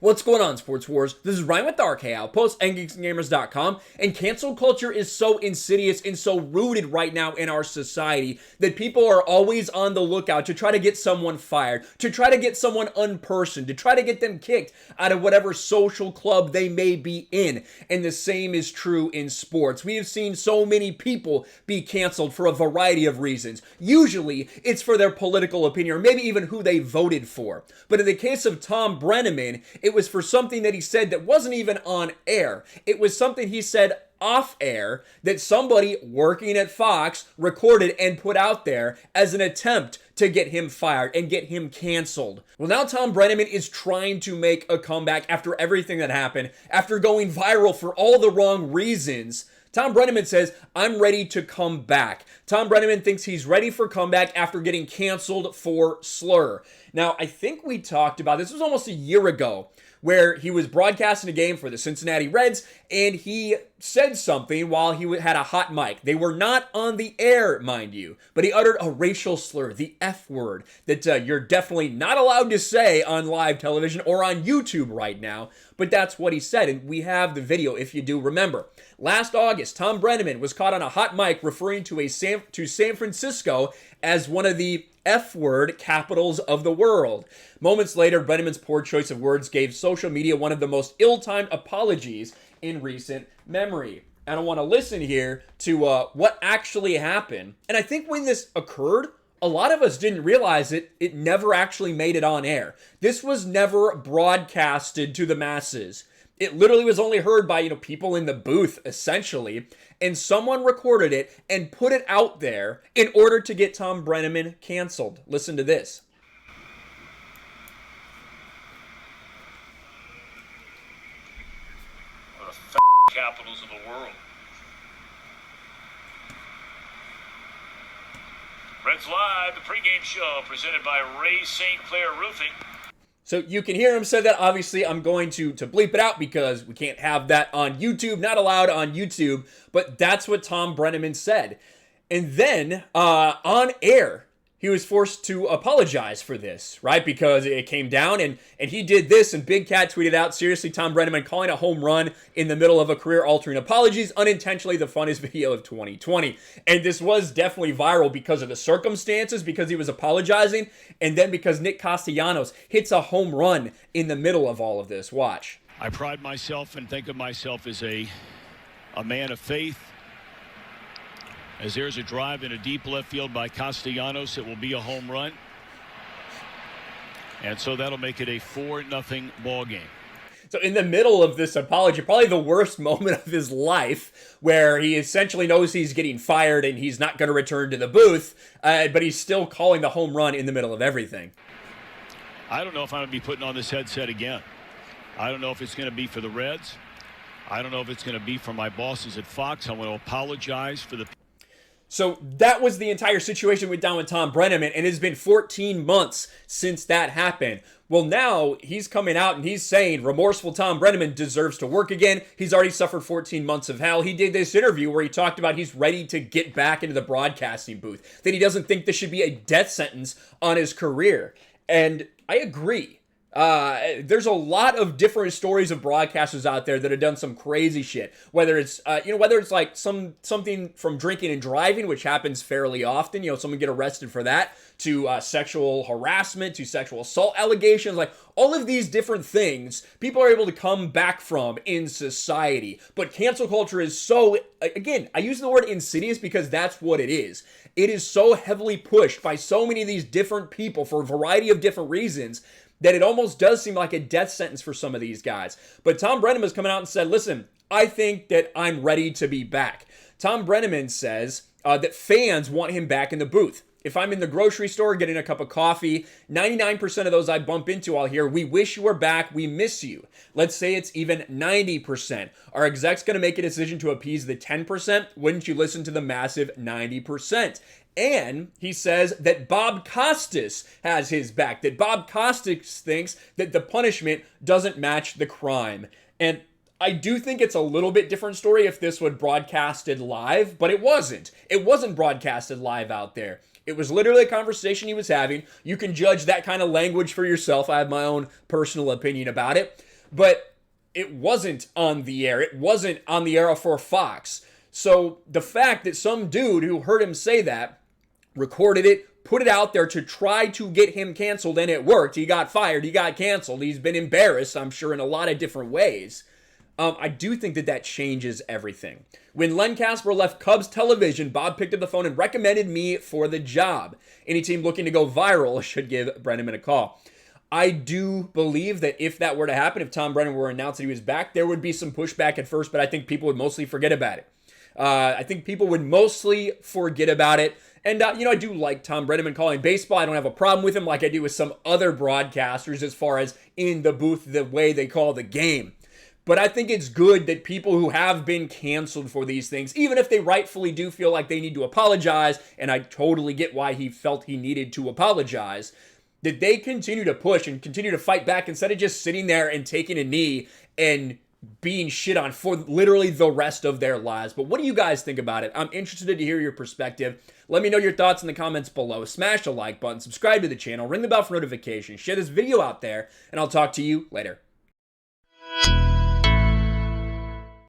What's going on, Sports Wars? This is Ryan with the RK Outpost and GeeksGamers.com, and cancel culture is so insidious and so rooted right now in our society that people are always on the lookout to try to get someone fired, to try to get someone unpersoned, to try to get them kicked out of whatever social club they may be in. And the same is true in sports. We have seen so many people be canceled for a variety of reasons. Usually, it's for their political opinion or maybe even who they voted for. But in the case of Thom Brennaman, it was for something that he said that wasn't even on air. It was something he said off air that somebody working at Fox recorded and put out there as an attempt to get him fired and get him canceled. Well, now Thom Brennaman is trying to make a comeback after everything that happened, after going viral for all the wrong reasons. Thom Brennaman says, I'm ready to come back. Thom Brennaman thinks he's ready for comeback after getting canceled for Slur. Now, I think we talked about this was almost a year ago, where he was broadcasting a game for the Cincinnati Reds, and he said something while he had a hot mic. They were not on the air, mind you, but he uttered a racial slur, the F word, that you're definitely not allowed to say on live television or on YouTube right now, but that's what he said, and we have the video if you do remember. Last August, Thom Brennaman was caught on a hot mic referring to San Francisco as one of the F-word capitals of the world. Moments later, Brennaman's poor choice of words gave social media one of the most ill-timed apologies in recent memory. And I want to listen here to what actually happened. And I think when this occurred, a lot of us didn't realize it never actually made it on air. This was never broadcasted to the masses. It literally was only heard by, people in the booth, essentially. And someone recorded it and put it out there in order to get Thom Brennaman canceled. Listen to this. One of the capitals of the world. Reds Live, the pregame show presented by Ray St. Clair Roofing. So you can hear him say that. Obviously, I'm going to bleep it out because we can't have that on YouTube, not allowed on YouTube, but that's what Thom Brennaman said. And then on air, he was forced to apologize for this, right? Because it came down and he did this, and Big Cat tweeted out, seriously, Thom Brennaman calling a home run in the middle of a career-altering apologies, unintentionally the funnest video of 2020. And this was definitely viral because of the circumstances, because he was apologizing, and then because Nick Castellanos hits a home run in the middle of all of this. Watch. I pride myself and think of myself as a man of faith. As there's a drive in a deep left field by Castellanos, it will be a home run. And so that'll make it a 4-0 ball game. So in the middle of this apology, probably the worst moment of his life, where he essentially knows he's getting fired and he's not going to return to the booth, but he's still calling the home run in the middle of everything. I don't know if I'm going to be putting on this headset again. I don't know if it's going to be for the Reds. I don't know if it's going to be for my bosses at Fox. I want to apologize for the... So that was the entire situation went down with Thom Brennaman, and it's been 14 months since that happened. Well, now he's coming out and he's saying remorseful Thom Brennaman deserves to work again. He's already suffered 14 months of hell. He did this interview where he talked about he's ready to get back into the broadcasting booth, that he doesn't think this should be a death sentence on his career. And I agree. There's a lot of different stories of broadcasters out there that have done some crazy shit. Whether it's, whether it's like something from drinking and driving, which happens fairly often, someone get arrested for that, to sexual harassment, to sexual assault allegations, like all of these different things people are able to come back from in society. But cancel culture is so, again, I use the word insidious because that's what it is. It is so heavily pushed by so many of these different people for a variety of different reasons that it almost does seem like a death sentence for some of these guys. But Thom Brennaman has come out and said, listen, I think that I'm ready to be back. Thom Brennaman says that fans want him back in the booth. If I'm in the grocery store getting a cup of coffee, 99% of those I bump into, I'll hear, we wish you were back, we miss you. Let's say it's even 90%. Are execs going to make a decision to appease the 10%? Wouldn't you listen to the massive 90%? And he says that Bob Costas has his back, that Bob Costas thinks that the punishment doesn't match the crime. And I do think it's a little bit different story if this was broadcasted live, but it wasn't. It wasn't broadcasted live out there. It was literally a conversation he was having. You can judge that kind of language for yourself. I have my own personal opinion about it. but it wasn't on the air. It wasn't on the air for Fox. So the fact that some dude who heard him say that, recorded it, put it out there to try to get him canceled, and it worked. He got fired. He got canceled. He's been embarrassed, I'm sure, in a lot of different ways. I do think that changes everything. When Len Casper left Cubs television, Bob picked up the phone and recommended me for the job. Any team looking to go viral should give Brennaman a call. I do believe that if that were to happen, if Thom Brennaman were to announce that he was back, there would be some pushback at first, but I think people would mostly forget about it. I think people would mostly forget about it. And, I do like Thom Brennaman calling baseball. I don't have a problem with him like I do with some other broadcasters as far as in the booth, the way they call the game. But I think it's good that people who have been canceled for these things, even if they rightfully do feel like they need to apologize, and I totally get why he felt he needed to apologize, that they continue to push and continue to fight back instead of just sitting there and taking a knee and being shit on for literally the rest of their lives. But what do you guys think about it? I'm interested to hear your perspective. Let me know your thoughts in the comments below. Smash the like button, subscribe to the channel, ring the bell for notifications, share this video out there, and I'll talk to you later.